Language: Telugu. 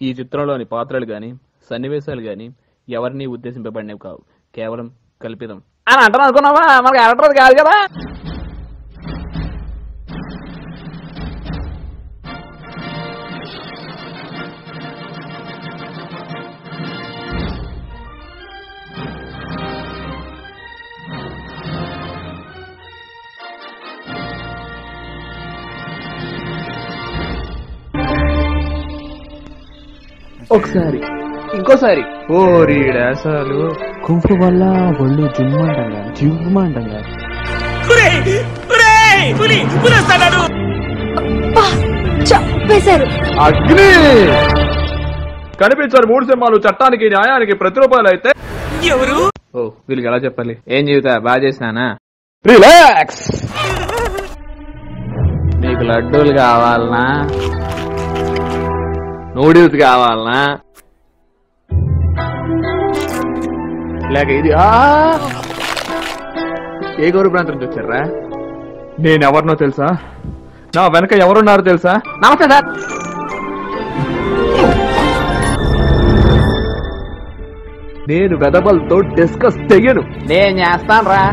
ఈ చిత్రంలోని పాత్రలు గాని సన్నివేశాలు గాని ఎవరిని ఉద్దేశింపబడినవి కావు, కేవలం కల్పితం అని అంటాను అనుకున్నావా? మనకి క్యారెక్టర్ కాదు కదా. ఒకసారి ఇంకోసారి ఓరీడాసాలు కుంఫు వల్ల ఒళ్ళు జిమ్మంటాం కదా. అగ్ని కనిపించారు 3 సింహాలు చట్టానికి న్యాయానికి ప్రతిరూపాలు అయితే ఎవరు? ఓ వీళ్ళకి ఎలా చెప్పాలి? ఏం చెబుతా, బాగా చేసినానా? రిలాక్స్. నీకు లడ్డూలు కావాలనా, నూడిల్స్ కావాలనా, లేక ఇది ఏ గౌరవ ప్రాంతం నుంచి వచ్చారా? నేనెవరినో తెలుసా? నా వెనక ఎవరున్నారో తెలుసా? నమస్తే సార్. నేను వెదబల్తో డిస్కస్ చెయ్యను. నేను చేస్తాను రా.